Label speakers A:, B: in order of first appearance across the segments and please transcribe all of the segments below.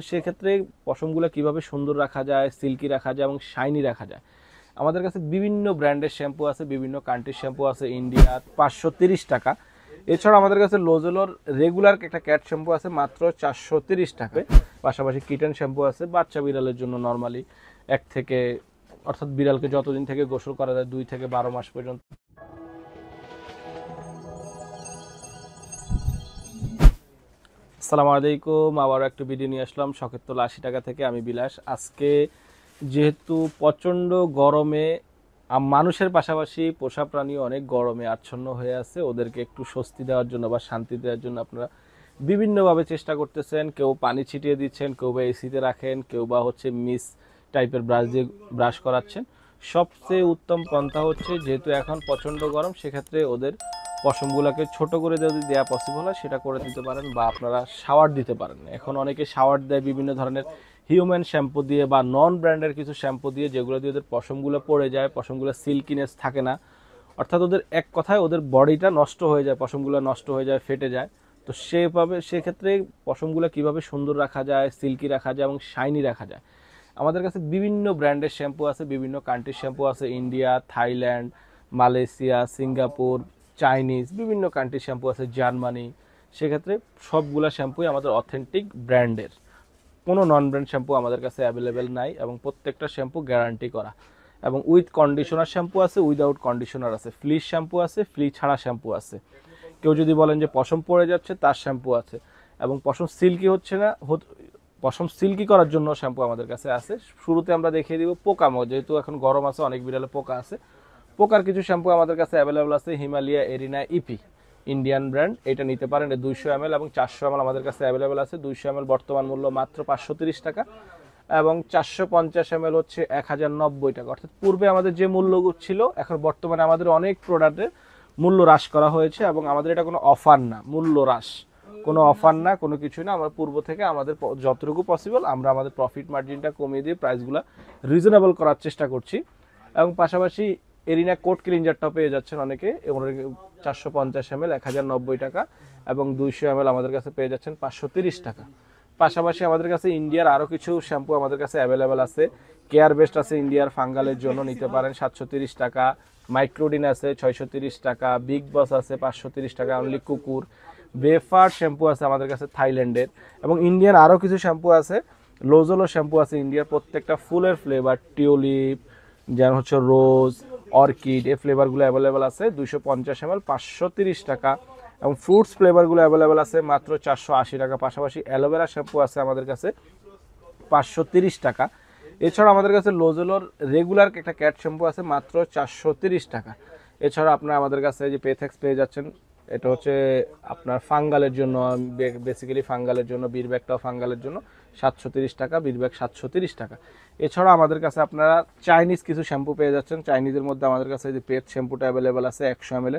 A: সেক্ষেত্রে পশমগুলো কিভাবে সুন্দর রাখা যায়, সিল্কি রাখা যায় এবং শাইনি রাখা যায়। আমাদের কাছে বিভিন্ন ব্র্যান্ডের শ্যাম্পু আছে, বিভিন্ন কান্ট্রির শ্যাম্পু আছে। ইন্ডিয়ার 530 টাকা। এছাড়া আমাদের কাছে লোজেলোর রেগুলার একটা ক্যাট শ্যাম্পু আছে মাত্র 430 টাকায়। পাশাপাশি কিটেন শ্যাম্পু আছে বাচ্চা বিড়ালের জন্য, নর্মালি এক থেকে, অর্থাৎ বিড়ালকে যতদিন থেকে গোসল করা যায় 2 থেকে 12 মাস পর্যন্ত। আসসালামু আলাইকুম, আবার একটা ভিডিও নিয়ে আসলাম শখের তোলা 80 টাকা থেকে। আমি বিলাস। আজকে যেহেতু প্রচণ্ড গরমে মানুষের পাশাপাশি পোষা প্রাণী অনেক গরমে আচ্ছন্ন হয়ে আছে, ওদেরকে একটু স্বস্তি দেওয়ার জন্য বা শান্তি দেওয়ার জন্য আপনারা বিভিন্নভাবে চেষ্টা করতেছেন। কেউ পানি ছিটিয়ে দিচ্ছেন, কেউ বা এসিতে রাখেন, কেউ বা হচ্ছে মিস টাইপের ব্রাশ দিয়ে ব্রাশ করাচ্ছেন। সবচেয়ে উত্তম পন্থা হচ্ছে, যেহেতু এখন প্রচণ্ড গরম, সেক্ষেত্রে ওদের পশমগুলোকে ছোট করে যদি দেওয়া পসিবল হয় সেটা করে দিতে পারেন, বা আপনারা শাওয়ার দিতে পারেন। এখন অনেকে শাওয়ার দেয় বিভিন্ন ধরনের হিউম্যান শ্যাম্পু দিয়ে বা নন ব্র্যান্ডের কিছু শ্যাম্পু দিয়ে, যেগুলো দিয়ে ওদের পশমগুলো পড়ে যায়, পশমগুলো সিল্কিনেস থাকে না। অর্থাৎ ওদের এক কথায় ওদের বডিটা নষ্ট হয়ে যায়, পশমগুলো নষ্ট হয়ে যায়, ফেটে যায়। তো সেক্ষেত্রে পশমগুলো কিভাবে সুন্দর রাখা যায়, সিল্কি রাখা যায় এবং শাইনি রাখা যায়। আমাদের কাছে বিভিন্ন ব্র্যান্ডের শ্যাম্পু আছে, বিভিন্ন কান্ট্রির শ্যাম্পু আছে। India, Thailand, Malaysia, Singapore, Chinese, বিভিন্ন কান্ট্রির শ্যাম্পু আছে, জার্মানি। সেক্ষেত্রে সবগুলা শ্যাম্পুই আমাদের অথেন্টিক ব্র্যান্ডের। কোনো নন ব্র্যান্ড শ্যাম্পু আমাদের কাছে অ্যাভেলেবেল নাই, এবং প্রত্যেকটা শ্যাম্পু গ্যারান্টি করা। এবং উইথ কন্ডিশনার শ্যাম্পু আছে, উইদাউট কন্ডিশনার আছে, ফ্লি শ্যাম্পু আছে, ফ্লি ছাড়া শ্যাম্পু আছে। কেউ যদি বলেন যে পশম পড়ে যাচ্ছে, তার শ্যাম্পু আছে। এবং পশম সিল্কি হচ্ছে না, পশম সিল্কি করার জন্য শ্যাম্পু আমাদের কাছে আছে। শুরুতে আমরা দেখিয়ে দিব পোকামো, যেহেতু এখন গরম আছে, অনেক বিড়ালে পোকা আছে। পোকার কিছু শ্যাম্পু আমাদের কাছে অ্যাভেলেবেল আছে। Himalaya Erina EP, Indian brand, এটা নিতে পারেন। 200 ml এবং 400 ml আমাদের কাছে অ্যাভেলেবেল আছে। 200 ml বর্তমান মূল্য মাত্র 530 টাকা, এবং 450 ml হচ্ছে 1090 টাকা। অর্থাৎ পূর্বে আমাদের যে মূল্য ছিল, এখন বর্তমানে আমাদের অনেক প্রোডাক্টের মূল্য হ্রাস করা হয়েছে। এবং আমাদের এটা কোনো অফার না, মূল্য হ্রাস কোনো অফার না, কোনো কিছুই না। আমরা পূর্ব থেকে আমাদের যতটুকু পসিবল আমরা আমাদের প্রফিট মার্জিনটা কমিয়ে দিয়ে প্রাইসগুলো রিজনেবল করার চেষ্টা করছি। এবং পাশাপাশি এরিনা কোট ক্লিনজারটাও পেয়ে যাচ্ছেন অনেকে, এবং 450 ml 1090 টাকা, এবং 200 ml আমাদের কাছে পেয়ে যাচ্ছেন 530 টাকা। পাশাপাশি আমাদের কাছে ইন্ডিয়ার আরও কিছু শ্যাম্পু আমাদের কাছে অ্যাভেলেবেল আছে। কেয়ার বেস্ট আছে ইন্ডিয়ার, ফাঙ্গালের জন্য নিতে পারেন 730 টাকা। মাইক্রোডিন আছে 630 টাকা। বিগ বস আছে 530 টাকা অনলি কুকুর। বেফার শ্যাম্পু আছে আমাদের কাছে থাইল্যান্ডের। এবং ইন্ডিয়ান আরও কিছু শ্যাম্পু আছে। লোজোলো শ্যাম্পু আছে ইন্ডিয়ার, প্রত্যেকটা ফুলের ফ্লেভার, টিউলিপ, যেন হচ্ছে রোজ, অর্কিড, এই ফ্লেভারগুলো অ্যাভেলেবেল আছে। 250 ml 530 টাকা। এবং ফ্রুটস ফ্লেভারগুলো অ্যাভেলেবেল আছে মাত্র 480 টাকা। পাশাপাশি অ্যালোভেরা শ্যাম্পু আছে আমাদের কাছে 530 টাকা। এছাড়া আমাদের কাছে লোজেলোর রেগুলার একটা ক্যাট শ্যাম্পু আছে মাত্র 430 টাকা। এছাড়া আপনারা আমাদের কাছে যে পেথেক্স পেয়ে যাচ্ছেন, এটা হচ্ছে আপনার ফাঙ্গালের জন্য, বেসিক্যালি ফাঙ্গালের জন্য, বীরব্যাগটাও ফাঙ্গালের জন্য 730 টাকা, বীরব্যাগ 730 টাকা। এছাড়া আমাদের কাছে আপনারা চাইনিজ কিছু শ্যাম্পু পেয়ে যাচ্ছেন। চাইনিজের মধ্যে আমাদের কাছে যে পেট শ্যাম্পুটা অ্যাভেলেবেল আছে 100 ml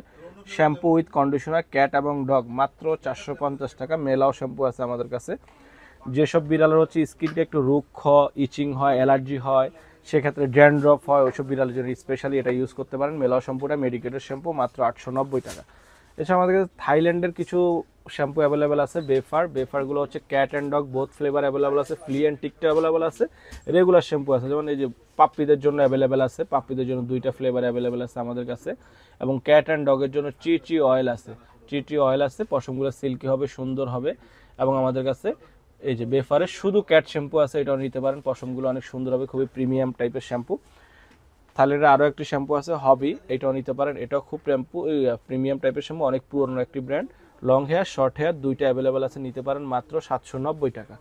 A: shampoo with conditioner, cat এবং ডগ, মাত্র 450 টাকা। মেলাও শ্যাম্পু আছে আমাদের কাছে। যেসব বিড়ালের হচ্ছে স্কিনটা একটু রুক্ষ, ইচিং হয়, অ্যালার্জি হয়, সেক্ষেত্রে ড্যান্ড্রফ হয়, ওইসব বিড়ালের জন্য স্পেশালি এটা ইউজ করতে পারেন। মেলাও শ্যাম্পুটা মেডিকেটেড শ্যাম্পু, মাত্র 890 টাকা। এছাড়া আমাদের কাছে থাইল্যান্ডের কিছু শ্যাম্পু অ্যাভেলেবেল আছে। বেফারগুলো হচ্ছে cat and dog both flavour available আছে। ফ্লি অ্যান্ড টিকটা অ্যাভেলেবেল আছে। রেগুলার শ্যাম্পু আছে, যেমন এই যে পাপ্পিদের জন্য অ্যাভেলেবেল আছে। পাপ্পিদের জন্য 2টা ফ্লেভার অ্যাভেলেবেল আছে আমাদের কাছে। এবং ক্যাট অ্যান্ড ডগের জন্য চিটি অয়েল আছে, চিটি অয়েল আছে। পশমগুলো সিল্কি হবে, সুন্দর হবে। এবং আমাদের কাছে এই যে বেফারের শুধু ক্যাট শ্যাম্পু আছে, এটাও নিতে পারেন। পশমগুলো অনেক সুন্দর হবে, খুবই প্রিমিয়াম টাইপের শ্যাম্পু। থাইল্যান্ডের আরও একটি শ্যাম্পু আছে হবি, এটাও নিতে পারেন। এটাও খুব প্রিমিয়াম টাইপের শ্যাম্পু, অনেক পুরনো একটি brand. Long hair, short hair, 2টা অ্যাভেলেবেল আছে, নিতে পারেন মাত্র 790 টাকা।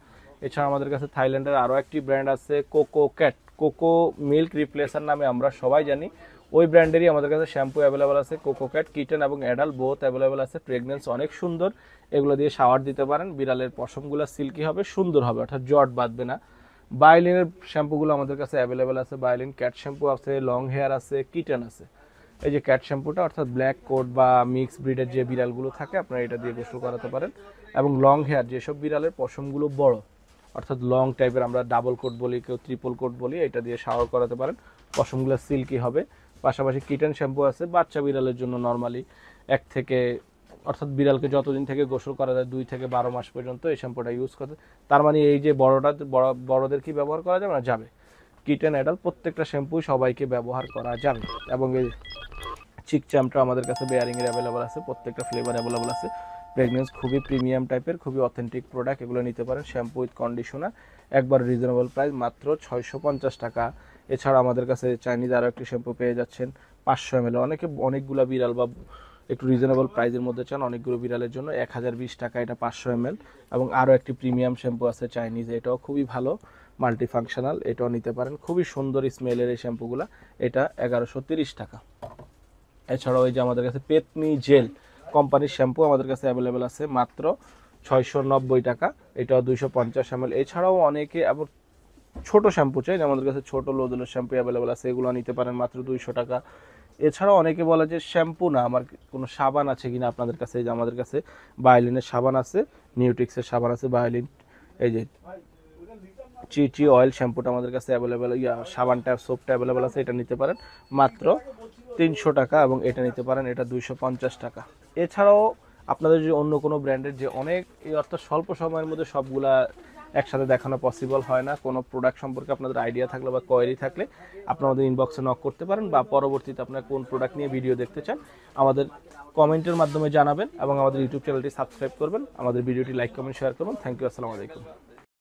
A: এছাড়া আমাদের কাছে থাইল্যান্ডের আরও একটি ব্র্যান্ড আছে cocoa cat, cocoa milk replacer নামে আমরা সবাই জানি। ওই ব্র্যান্ডেরই আমাদের কাছে শ্যাম্পু অ্যাভেলেবেল আছে। কোকো ক্যাট কিটেন এবং অ্যাডাল্ট বোথ অ্যাভেলেবেল আছে। প্রেগনেন্সি অনেক সুন্দর, এগুলো দিয়ে শাওয়ার দিতে পারেন। বিড়ালের পশমগুলো সিল্কি হবে, সুন্দর হবে, অর্থাৎ জট বাঁধবে না। বায়োলিনের শ্যাম্পুগুলো আমাদের কাছে অ্যাভেলেবেল আছে। বায়োলিন ক্যাট শ্যাম্পু আছে, লং হেয়ার আছে, কিটেন আছে। এই যে ক্যাট শ্যাম্পুটা, অর্থাৎ ব্ল্যাক কোট বা মিক্স ব্রিডের যে বিড়ালগুলো থাকে, আপনারা এটা দিয়ে গোসল করাতে পারেন। এবং লং হেয়ার, যেসব বিড়ালের পশমগুলো বড়, অর্থাৎ লং টাইপের, আমরা ডাবল কোট বলি, কেউ ট্রিপল কোট বলি, এটা দিয়ে শাওয়ার করাতে পারেন। পশমগুলো সিল্কি হবে। পাশাপাশি কিটেন শ্যাম্পু আছে বাচ্চা বিড়ালের জন্য, নর্মালি 1 থেকে অর্থাৎ বিড়ালকে যতদিন থেকে গোসল করা যায় 2 থেকে 12 মাস পর্যন্ত এই শ্যাম্পুটা ইউজ করতে। তার মানে এই যে বড়দের কি ব্যবহার করা যাবে না? যাবে। কিটেন অ্যাডাল্ট প্রত্যেকটা শ্যাম্পু সবাইকে ব্যবহার করা যাবে। এবং এই চিক চ্যাম্পটা আমাদের কাছে বেয়ারিং এর অ্যাভেলেবল আছে, প্রত্যেকটা ফ্লেভার অ্যাভেলেবল আছে। প্রেগনেন্স খুবই প্রিমিয়াম টাইপের, খুবই অথেন্টিক প্রোডাক্ট, এগুলো নিতে পারেন। শ্যাম্পু উইথ কন্ডিশনার, একবার রিজনেবল প্রাইস, মাত্র 650 টাকা। এছাড়া আমাদের কাছে চাইনিজ আরও একটি শ্যাম্পু পেয়ে যাচ্ছেন 500 ml। অনেকগুলো বিড়াল বা একটু রিজনেবল প্রাইসের মধ্যে চান অনেকগুলো বিড়ালের জন্য 1020 টাকা, এটা 500 ml। এবং আরও একটি প্রিমিয়াম শ্যাম্পু আছে চাইনিজ, এটাও খুবই ভালো, মাল্টি ফাংশনাল, এটাও নিতে পারেন। খুবই সুন্দর স্মেলের এই শ্যাম্পুগুলো, এটা 1130 টাকা। এছাড়াও এই যে আমাদের কাছে পেতনি জেল কোম্পানির শ্যাম্পু আমাদের কাছে অ্যাভেলেবেল আছে মাত্র 690 টাকা, এটাও 250 ml। এছাড়াও অনেকে আবার ছোট শ্যাম্পু চাই, আমাদের কাছে ছোট লোদুলের শ্যাম্পু অ্যাভেলেবেল আছে, এগুলো নিতে পারেন মাত্র 200 টাকা। এছাড়াও অনেকে বলে যে শ্যাম্পু না, আমার কোনো সাবান আছে কিনা আপনাদের কাছে? এই যে আমাদের কাছে বায়োলিনের সাবান আছে, নিউট্রিক্সের সাবান আছে, বায়োলিন, এই যে চিটি অয়েল শ্যাম্পুটা আমাদের কাছে অ্যাভেলেবেল, সাবানটা সোপটা অ্যাভেলেবেল আছে, এটা নিতে পারেন মাত্র 300 টাকা। এবং এটা নিতে পারেন, এটা 250 টাকা। এছাড়াও আপনাদের যদি অন্য কোনো ব্র্যান্ডের, যে অনেক এই অর্থাৎ স্বল্প সময়ের মধ্যে সবগুলা একসাথে দেখানো পসিবল হয় না, কোনো প্রোডাক্ট সম্পর্কে আপনাদের আইডিয়া থাকলে বা কোয়েরি থাকলে আপনারা আমাদের ইনবক্সে নক করতে পারেন, বা পরবর্তীতে আপনারা কোন প্রোডাক্ট নিয়ে ভিডিও দেখতে চান আমাদের কমেন্টের মাধ্যমে জানাবেন। এবং আমাদের ইউটিউব চ্যানেলটি সাবস্ক্রাইব করবেন, আমাদের ভিডিওটি লাইক কমেন্ট শেয়ার করবেন। থ্যাংক ইউ, আসসালামু আলাইকুম।